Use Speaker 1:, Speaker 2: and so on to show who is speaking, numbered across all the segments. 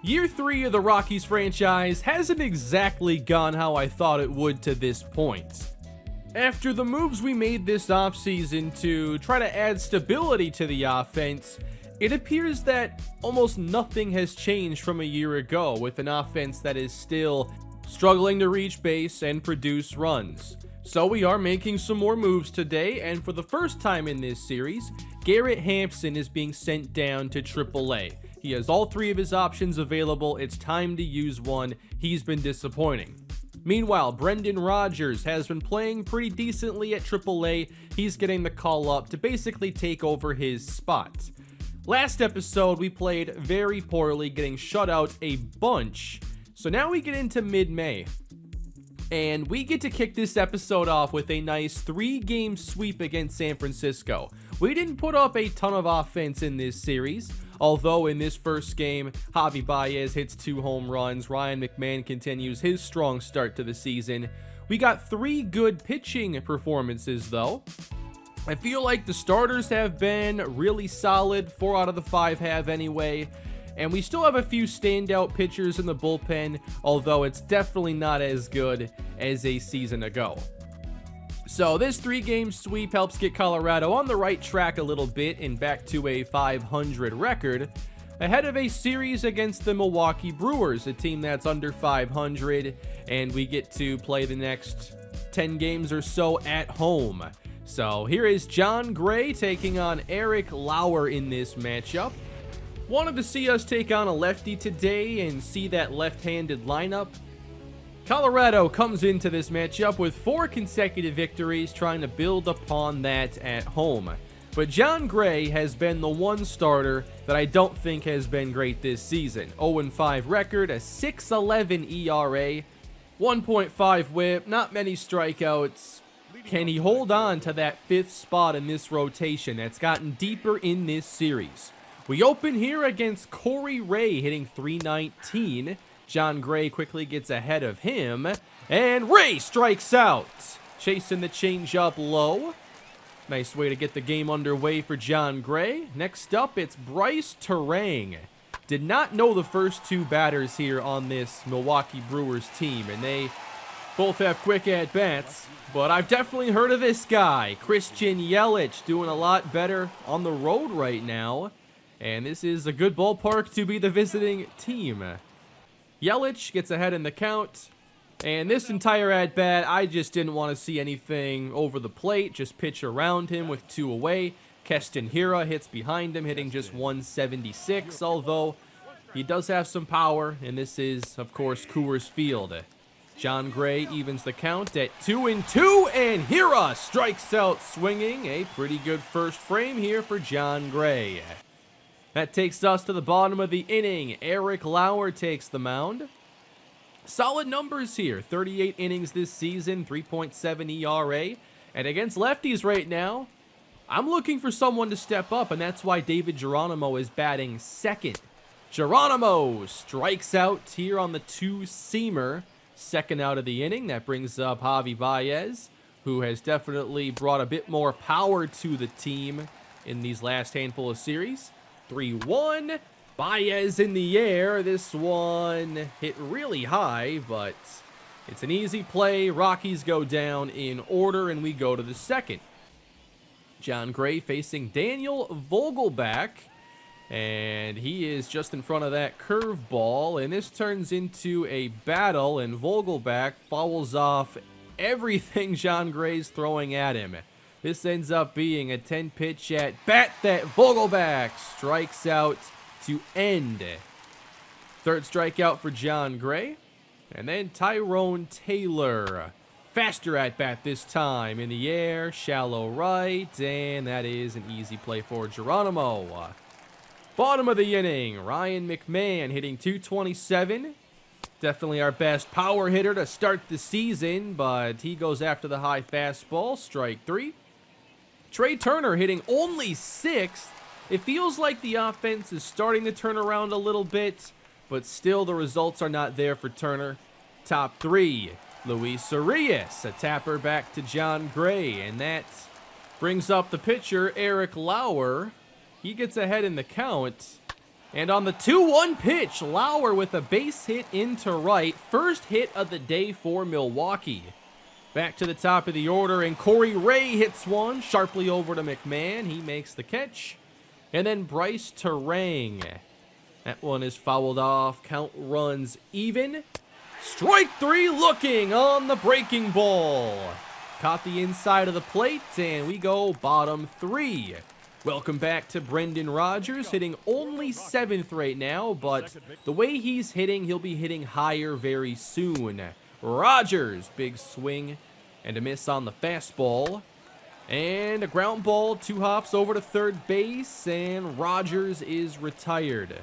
Speaker 1: Year 3 of the Rockies franchise hasn't exactly gone how I thought it would to this point. After the moves we made this offseason to try to add stability to the offense, it appears that almost nothing has changed from a year ago, with an offense that is still struggling to reach base and produce runs. So we are making some more moves today, and for the first time in this series, Garrett Hampson is being sent down to AAA. He has all 3 of his options available. It's time to use one. He's been disappointing. Meanwhile, Brendan Rodgers has been playing pretty decently at AAA. He's getting the call up to basically take over his spot. Last episode, we played very poorly, getting shut out a bunch. So now we get into mid-May, and we get to kick this episode off with a nice 3-game sweep against San Francisco. We didn't put up a ton of offense in this series, although in this first game, Javi Baez hits 2 home runs. Ryan McMahon continues his strong start to the season. We got 3 good pitching performances, though. I feel like the starters have been really solid. 4 out of the 5 have anyway. And we still have a few standout pitchers in the bullpen, although it's definitely not as good as a season ago. So this 3-game sweep helps get Colorado on the right track a little bit and back to a 500 record, ahead of a series against the Milwaukee Brewers, a team that's under 500, and we get to play the next 10 games or so at home. So here is Jon Gray taking on Eric Lauer in this matchup. Wanted to see us take on a lefty today and see that left-handed lineup. Colorado comes into this matchup with 4 consecutive victories, trying to build upon that at home. But Jon Gray has been the one starter that I don't think has been great this season. 0-5 record, a 6.11 ERA, 1.5 whip, not many strikeouts. Can he hold on to that 5th spot in this rotation that's gotten deeper in this series? We open here against Corey Ray hitting .319. Jon Gray quickly gets ahead of him, and Ray strikes out. Chasing the changeup low. Nice way to get the game underway for Jon Gray. Next up, it's Bryce Terrance. Did not know the first 2 batters here on this Milwaukee Brewers team, and they both have quick at-bats. But I've definitely heard of this guy, Christian Yelich, doing a lot better on the road right now. And this is a good ballpark to be the visiting team. Yelich gets ahead in the count. And this entire at-bat, I just didn't want to see anything over the plate. Just pitch around him with 2 away. Keston Hiura hits behind him, hitting just .176. Although, he does have some power. And this is, of course, Coors Field. Jon Gray evens the count at 2-2. And Hiura strikes out swinging. A pretty good first frame here for Jon Gray. That takes us to the bottom of the inning. Eric Lauer takes the mound. Solid numbers here. 38 innings this season, 3.7 ERA. And against lefties right now, I'm looking for someone to step up, and that's why David Geronimo is batting second. Geronimo strikes out here on the 2-seamer. Second out of the inning. That brings up Javi Baez, who has definitely brought a bit more power to the team in these last handful of series. 3-1, Baez in the air. This one hit really high, but it's an easy play. Rockies go down in order, and we go to the second. Jon Gray facing Daniel Vogelbach, and he is just in front of that curveball, and this turns into a battle, and Vogelbach fouls off everything Jon Gray's throwing at him. This ends up being a 10-pitch at bat that Vogelbach strikes out to end. Third strikeout for Jon Gray. And then Tyrone Taylor. Faster at bat this time. In the air, shallow right. And that is an easy play for Geronimo. Bottom of the inning, Ryan McMahon hitting .227. Definitely our best power hitter to start the season, but he goes after the high fastball. Strike 3. Trey Turner hitting only 6th. It feels like the offense is starting to turn around a little bit, but still the results are not there for Turner. Top 3, Luis Urias, a tapper back to Jon Gray, and that brings up the pitcher, Eric Lauer. He gets ahead in the count, And on the 2-1 pitch, Lauer with a base hit into right. First hit of the day for Milwaukee. Back to the top of the order, and Corey Ray hits one sharply over to McMahon. He makes the catch. And then Bryce Terrance. That one is fouled off. Count runs even. Strike 3 looking on the breaking ball. Caught the inside of the plate, and we go bottom 3. Welcome back to Brendan Rodgers, hitting only 7th right now, but the way he's hitting, he'll be hitting higher very soon. Rodgers, big swing and a miss on the fastball. And a ground ball, 2 hops over to third base, and Rodgers is retired.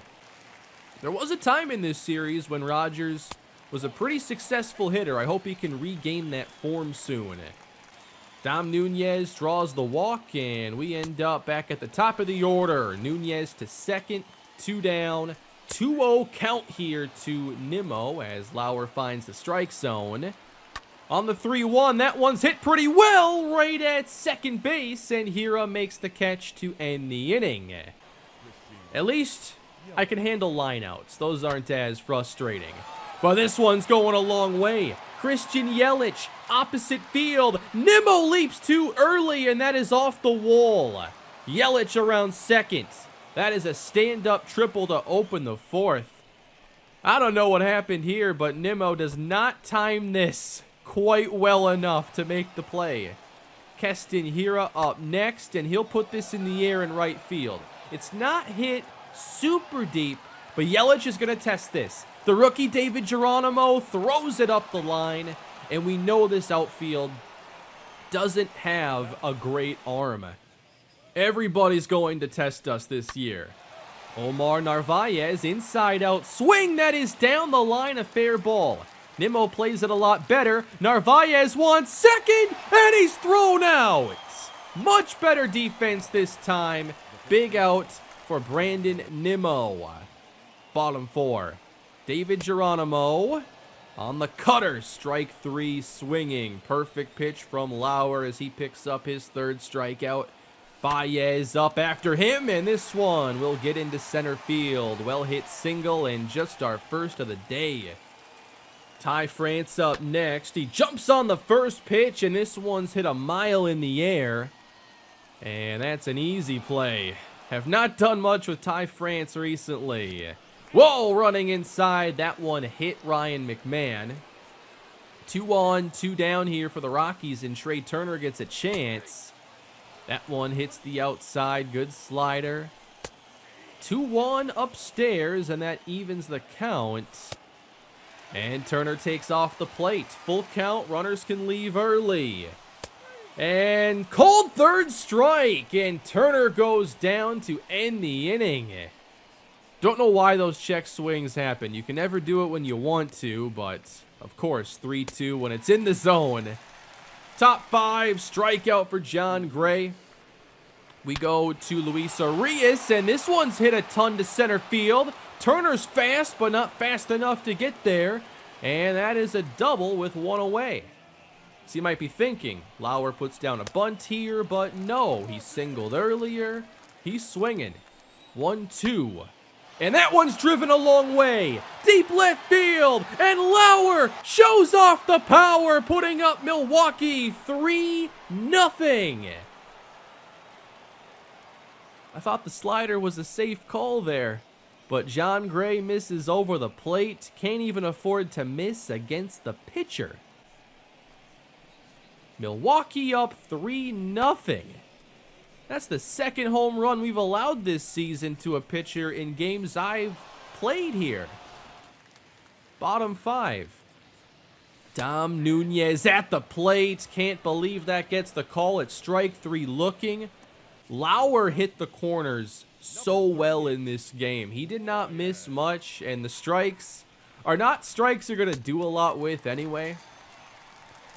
Speaker 1: There was a time in this series when Rodgers was a pretty successful hitter. I hope he can regain that form soon. Dom Nunez draws the walk, and we end up back at the top of the order. Nunez to second, 2 down, 2-0 count here to Nimmo as Lauer finds the strike zone. On the 3-1, that one's hit pretty well right at second base, and Hira makes the catch to end the inning. At least I can handle lineouts. Those aren't as frustrating. But this one's going a long way. Christian Yelich, opposite field. Nimmo leaps too early, and that is off the wall. Yelich around second. That is a stand-up triple to open the 4th. I don't know what happened here, but Nimmo does not time this quite well enough to make the play. Keston Hira up next, and he'll put this in the air in right field. It's not hit super deep, but Yelich is going to test this. The rookie David Geronimo throws it up the line, and we know this outfield doesn't have a great arm. Everybody's going to test us this year. Omar Narvaez, inside out swing, that is down the line, a fair ball. Nimmo plays it a lot better. Narvaez wants second, and he's thrown out. Much better defense this time. Big out for Brandon Nimmo. Bottom 4. David Geronimo on the cutter. Strike 3 swinging. Perfect pitch from Lauer as he picks up his 3rd strikeout. Baez up after him, and this one will get into center field. Well hit single, and just our first of the day. Ty France up next. He jumps on the first pitch, and this one's hit a mile in the air. And that's an easy play. Have not done much with Ty France recently. Whoa, running inside. That one hit Ryan McMahon. 2 on, 2 down here for the Rockies, and Trey Turner gets a chance. That one hits the outside. Good slider. 2-1 upstairs, and that evens the count. And Turner takes off the plate. Full count. Runners can leave early. And called 3rd strike, and Turner goes down to end the inning. Don't know why those check swings happen. You can never do it when you want to, but of course, 3-2 when it's in the zone. Top 5 strikeout for John Gray. We go to Luis Arias, and this one's hit a ton to center field. Turner's fast, but not fast enough to get there. And that is a double with 1 away. So you might be thinking, Lauer puts down a bunt here, but no. He singled earlier. He's swinging. 1-2. And that one's driven a long way. Deep left field. And Lauer shows off the power, putting up Milwaukee 3-0. I thought the slider was a safe call there. But John Gray misses over the plate. Can't even afford to miss against the pitcher. Milwaukee up 3-0. That's the 2nd home run we've allowed this season to a pitcher in games I've played here. Bottom 5. Dom Nunez at the plate. Can't believe that gets the call. It's strike 3 looking. Lauer hit the corners so well in this game. He did not miss much, and the strikes are not strikes you're going to do a lot with anyway.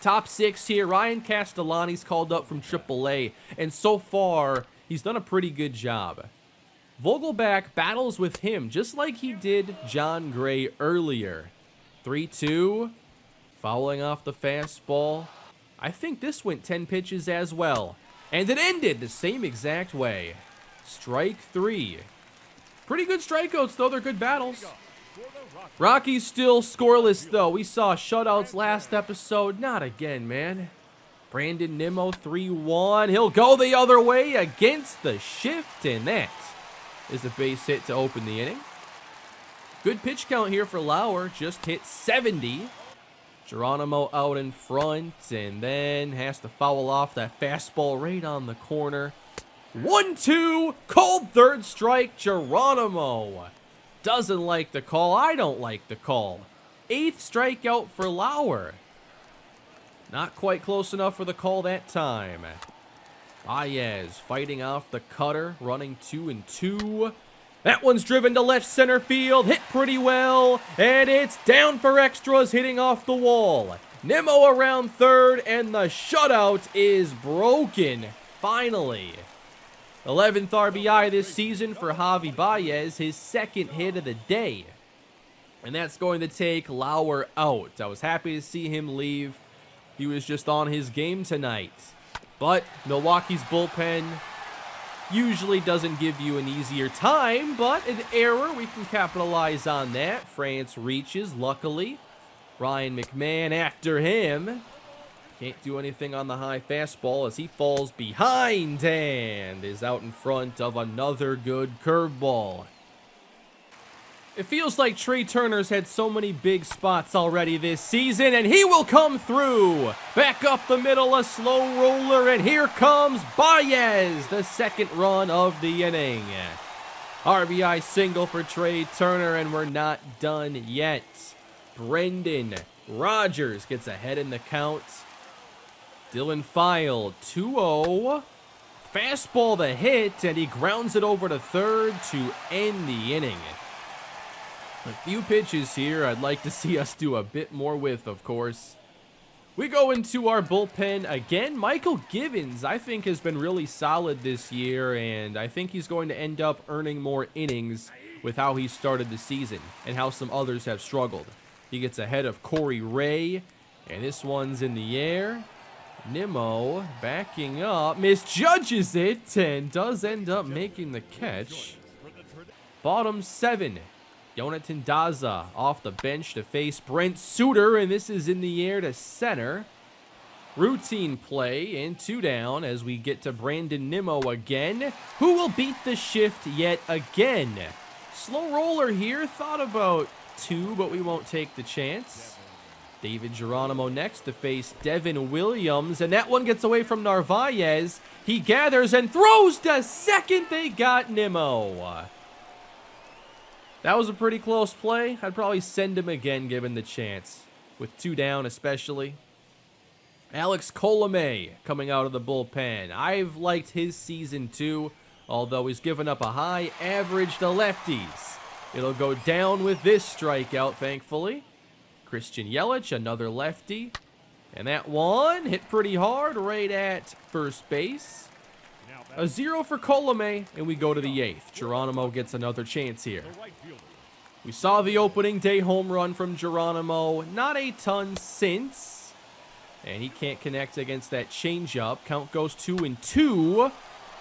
Speaker 1: Top 6 here. Ryan Castellani's called up from AAA, and so far, he's done a pretty good job. Vogelbach battles with him, just like he did John Gray earlier. 3-2, fouling off the fastball. I think this went 10 pitches as well, and it ended the same exact way. Strike 3. Pretty good strikeouts, though. They're good battles. Rockies still scoreless, though. We saw shutouts last episode. Not again, man. Brandon Nimmo, 3-1. He'll go the other way against the shift, and that is a base hit to open the inning. Good pitch count here for Lauer. Just hit 70. Geronimo out in front, and then has to foul off that fastball right on the corner. 1-2, called third strike. Geronimo doesn't like the call. I don't like the call. 8th strikeout for Lauer. Not quite close enough for the call that time. Baez fighting off the cutter, running 2-2. That one's driven to left center field, hit pretty well, and it's down for extras, hitting off the wall. Nimmo around third, and the shutout is broken, finally. 11th RBI this season for Javi Baez, his 2nd hit of the day. And that's going to take Lauer out. I was happy to see him leave. He was just on his game tonight. But Milwaukee's bullpen usually doesn't give you an easier time, but an error, we can capitalize on that. France reaches, luckily. Ryan McMahon after him. Can't do anything on the high fastball as he falls behind and is out in front of another good curveball. It feels like Trey Turner's had so many big spots already this season, and he will come through. Back up the middle, a slow roller, and here comes Baez, the 2nd run of the inning. RBI single for Trey Turner, and we're not done yet. Brendan Rodgers gets ahead in the count. Dylan File, 2-0. Fastball the hit, and he grounds it over to third to end the inning. A few pitches here I'd like to see us do a bit more with, of course. We go into our bullpen again. Michael Givens, I think, has been really solid this year, and I think he's going to end up earning more innings with how he started the season and how some others have struggled. He gets ahead of Corey Ray, and this one's in the air. Nimmo backing up, misjudges it, and does end up making the catch. Bottom 7. Jonathan Daza off the bench to face Brent Suter, and this is in the air to center. Routine play and 2 down as we get to Brandon Nimmo again, who will beat the shift yet again. Slow roller here, thought about 2, but we won't take the chance. David Geronimo next to face Devin Williams, and that one gets away from Narvaez. He gathers and throws to second. They got Nimmo. That was a pretty close play. I'd probably send him again given the chance, with 2 down especially. Alex Colomé coming out of the bullpen. I've liked his season too, although he's given up a high average to lefties. It'll go down with this strikeout, thankfully. Christian Yelich, another lefty. And that one hit pretty hard right at first base. A 0 for Colomé, and we go to the 8th. Geronimo gets another chance here. We saw the opening day home run from Geronimo. Not a ton since. And he can't connect against that changeup. Count goes 2-2.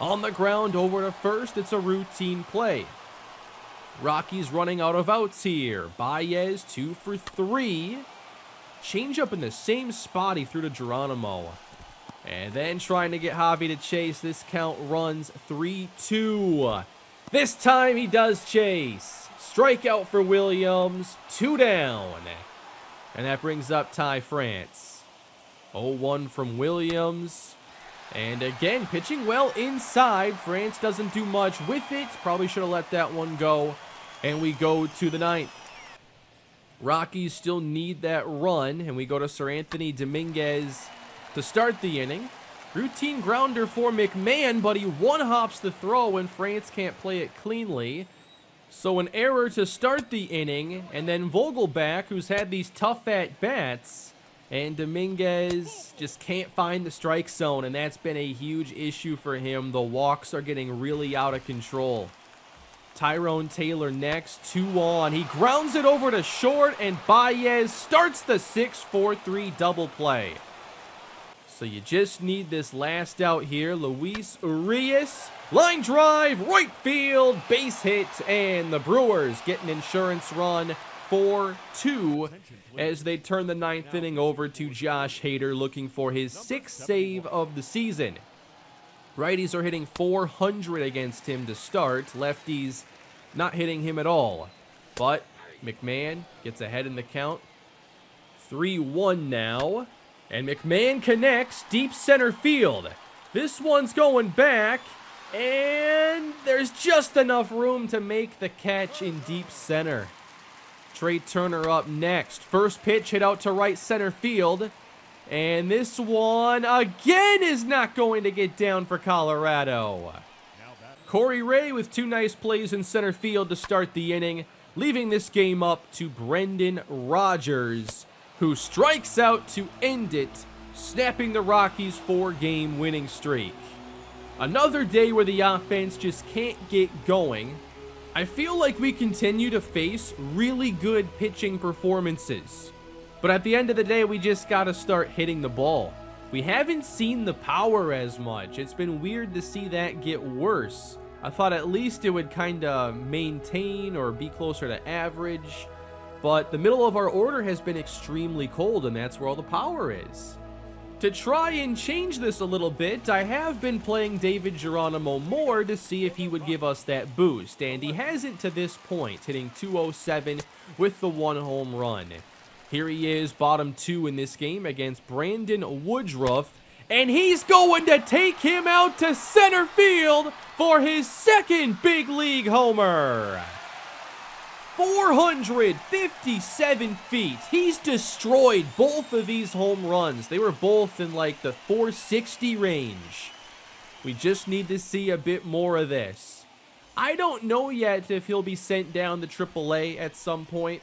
Speaker 1: On the ground over to first. It's a routine play. Rockies running out of outs here. Baez 2 for 3. Changeup in the same spot he threw to Geronimo. And then trying to get Javi to chase. This count runs 3-2. This time he does chase. Strikeout for Williams. 2 down. And that brings up Ty France. 0-1 from Williams. And again, pitching well inside. France doesn't do much with it. Probably should have let that one go. And we go to the 9th. Rockies still need that run. And we go to Sir Anthony Dominguez to start the inning. Routine grounder for McMahon, but he one-hops the throw and France can't play it cleanly. So an error to start the inning, and then Vogelback, who's had these tough at-bats, and Dominguez just can't find the strike zone, and that's been a huge issue for him. The walks are getting really out of control. Tyrone Taylor next, 2 on. He grounds it over to short, and Baez starts the 6-4-3 double play. So you just need this last out here. Luis Urias, line drive, right field, base hit, and the Brewers get an insurance run 4-2 as they turn the ninth inning over to Josh Hader, looking for his 6th save of the season. Righties are hitting .400 against him to start. Lefties not hitting him at all. But McMahon gets ahead in the count. 3-1 now. And McMahon connects deep center field. This one's going back. And there's just enough room to make the catch in deep center. Trey Turner up next. First pitch hit out to right center field. And this one again is not going to get down for Colorado. Corey Ray with 2 nice plays in center field to start the inning, leaving this game up to Brendan Rodgers, who strikes out to end it, snapping the Rockies' 4-game winning streak. Another day where the offense just can't get going. I feel like we continue to face really good pitching performances. But at the end of the day, we just gotta start hitting the ball. We haven't seen the power as much. It's been weird to see that get worse. I thought at least it would kinda maintain or be closer to average. But the middle of our order has been extremely cold, and that's where all the power is. To try and change this a little bit, I have been playing David Geronimo more to see if he would give us that boost, and he hasn't to this point, hitting .207 with the 1 home run. Here he is, bottom 2 in this game against Brandon Woodruff, and he's going to take him out to center field for his 2nd big league homer. 457 feet. He's destroyed both of these home runs. They were both in like the 460 range. We just need to see a bit more of this. I don't know yet if he'll be sent down to AAA at some point.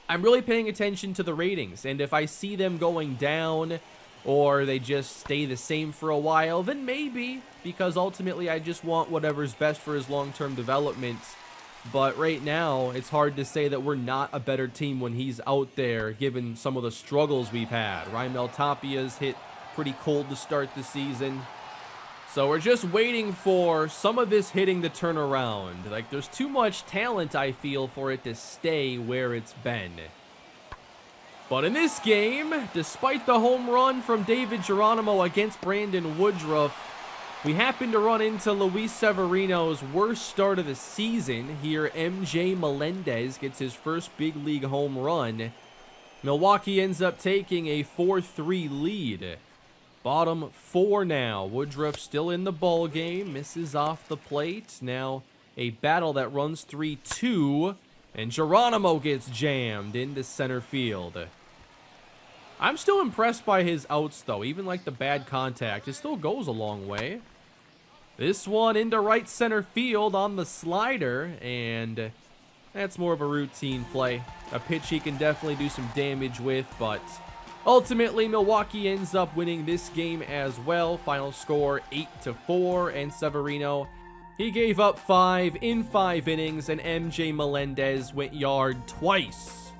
Speaker 1: I'm really paying attention to the ratings, and if I see them going down or they just stay the same for a while, then maybe, because ultimately I just want whatever's best for his long-term development. But right now, it's hard to say that we're not a better team when he's out there, given some of the struggles we've had. Raimel Tapia's hit pretty cold to start the season. So we're just waiting for some of this hitting to turn around. Like, there's too much talent, I feel, for it to stay where it's been. But in this game, despite the home run from David Geronimo against Brandon Woodruff, we happen to run into Luis Severino's worst start of the season. Here, MJ Melendez gets his first big league home run. Milwaukee ends up taking a 4-3 lead. Bottom 4 now. Woodruff still in the ball game, misses off the plate. Now a battle that runs 3-2, and Geronimo gets jammed into center field. I'm still impressed by his outs, though. Even like the bad contact, it still goes a long way. This one into right center field on the slider, and that's more of a routine play. A pitch he can definitely do some damage with, but ultimately Milwaukee ends up winning this game as well. Final score 8-4, and Severino, he gave up 5 in 5 innings, and MJ Melendez went yard twice.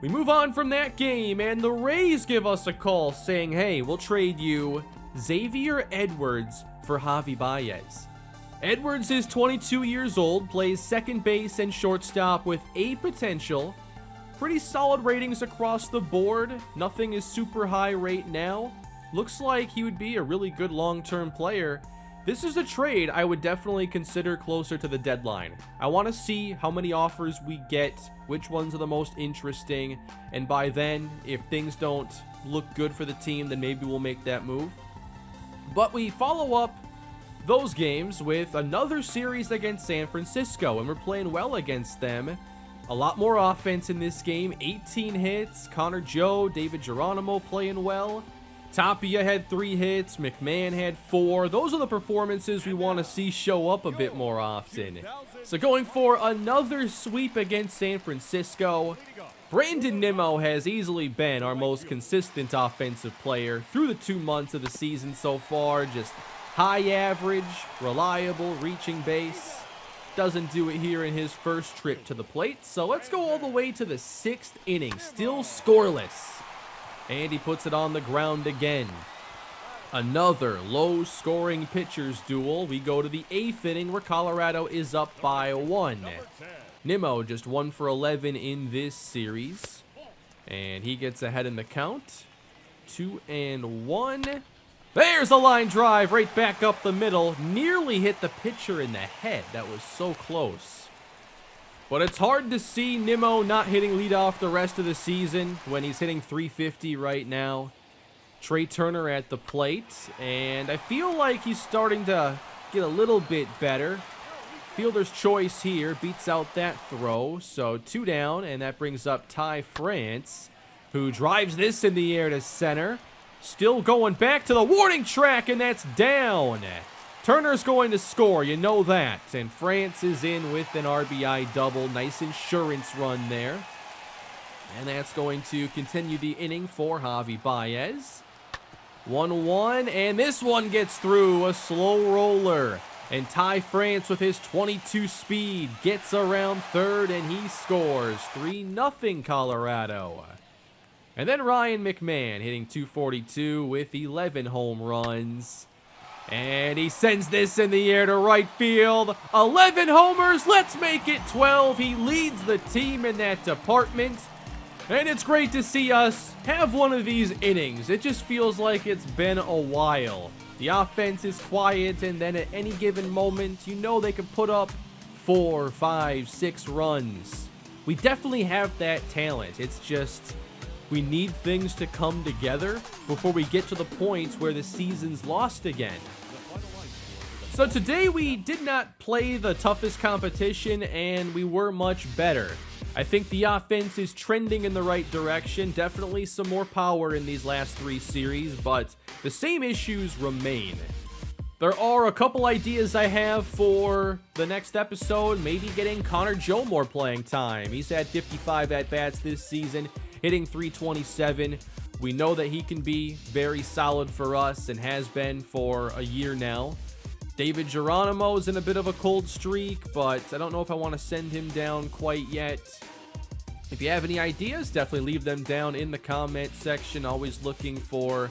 Speaker 1: We move on from that game, and the Rays give us a call saying, hey, we'll trade you Xavier Edwards for Javi Baez. Edwards is 22 years old, plays second base and shortstop with A potential. Pretty solid ratings across the board. Nothing is super high right now. Looks like he would be a really good long-term player. This is a trade I would definitely consider closer to the deadline. I want to see how many offers we get, which ones are the most interesting, and by then, if things don't look good for the team, then maybe we'll make that move. But we follow up those games with another series against San Francisco, and we're playing well against them. A lot more offense in this game, 18 hits, Connor Joe, David Geronimo playing well. Tapia had 3 hits, McMahon had 4. Those are the performances we want to see show up a bit more often. So going for another sweep against San Francisco, Brandon Nimmo has easily been our most consistent offensive player through the 2 months of the season so far. Just high average, reliable, reaching base. Doesn't do it here in his first trip to the plate. So let's go all the way to the 6th inning, still scoreless. And he puts it on the ground again. Another low-scoring pitchers duel. We go to the 8th inning where Colorado is up by 1. Nimmo just 1 for 11 in this series. And he gets ahead in the count. 2-1. There's a line drive right back up the middle. Nearly hit the pitcher in the head. That was so close. But it's hard to see Nimmo not hitting leadoff the rest of the season when he's hitting .350 right now. Trey Turner at the plate, and I feel like he's starting to get a little bit better. Fielder's choice here beats out that throw, so 2 down, and that brings up Ty France, who drives this in the air to center. Still going back to the warning track, and that's down. Turner's going to score, you know that, and France is in with an RBI double. Nice insurance run there. And that's going to continue the inning for Javi Baez. 1-1, and this one gets through, a slow roller. And Ty France with his 22 speed gets around third, and he scores. 3-0 Colorado. And then Ryan McMahon hitting .242 with 11 home runs. And he sends this in the air to right field. 11 homers, let's make it 12. He leads the team in that department. And it's great to see us have one of these innings. It just feels like it's been a while. The offense is quiet, and then at any given moment, you know they can put up 4, 5, 6 runs. We definitely have that talent. It's just we need things to come together before we get to the points where the season's lost again. So today we did not play the toughest competition, and we were much better. I think the offense is trending in the right direction. Definitely some more power in these last 3 series, but the same issues remain. There are a couple ideas I have for the next episode. Maybe getting Connor Joe more playing time. He's had 55 at-bats this season, hitting .327. We know that he can be very solid for us and has been for a year now. David Geronimo's in a bit of a cold streak, but I don't know if I want to send him down quite yet. If you have any ideas, definitely leave them down in the comment section. Always looking for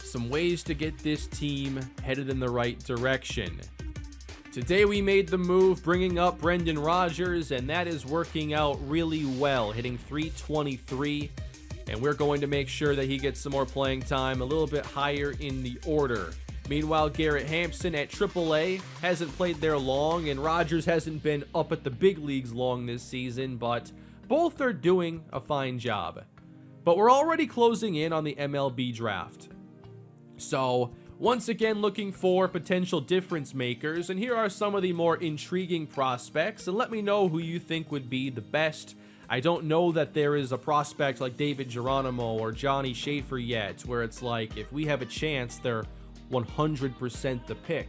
Speaker 1: some ways to get this team headed in the right direction. Today we made the move, bringing up Brendan Rodgers, and that is working out really well, hitting .323. And we're going to make sure that he gets some more playing time a little bit higher in the order. Meanwhile, Garrett Hampson at AAA hasn't played there long, and Rodgers hasn't been up at the big leagues long this season, but both are doing a fine job. But we're already closing in on the MLB draft. So, once again looking for potential difference makers, and here are some of the more intriguing prospects, and let me know who you think would be the best. I don't know that there is a prospect like David Geronimo or Johnny Schaefer yet, where it's like, if we have a chance, they're 100% the pick.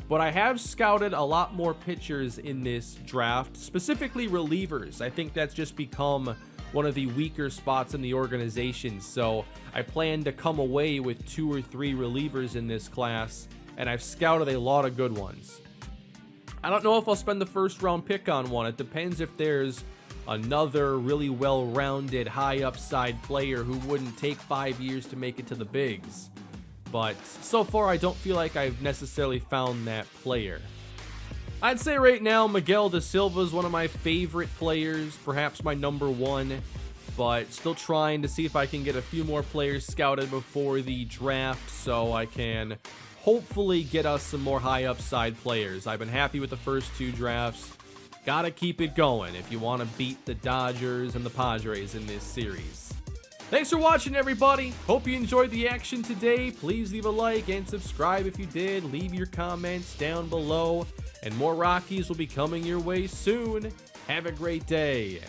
Speaker 1: But I have scouted a lot more pitchers in this draft, specifically relievers. I think that's just become one of the weaker spots in the organization, so I plan to come away with 2 or 3 relievers in this class, and I've scouted a lot of good ones. I don't know if I'll spend the first round pick on one. It depends if there's another really well-rounded, high upside player who wouldn't take 5 years to make it to the bigs. But so far, I don't feel like I've necessarily found that player. I'd say right now, Miguel Da Silva is one of my favorite players, perhaps my number 1, but still trying to see if I can get a few more players scouted before the draft so I can hopefully get us some more high upside players. I've been happy with the first 2 drafts. Gotta keep it going if you want to beat the Dodgers and the Padres in this series. Thanks for watching, everybody. Hope you enjoyed the action today. Please leave a like and subscribe if you did. Leave your comments down below. And more Rockies will be coming your way soon. Have a great day.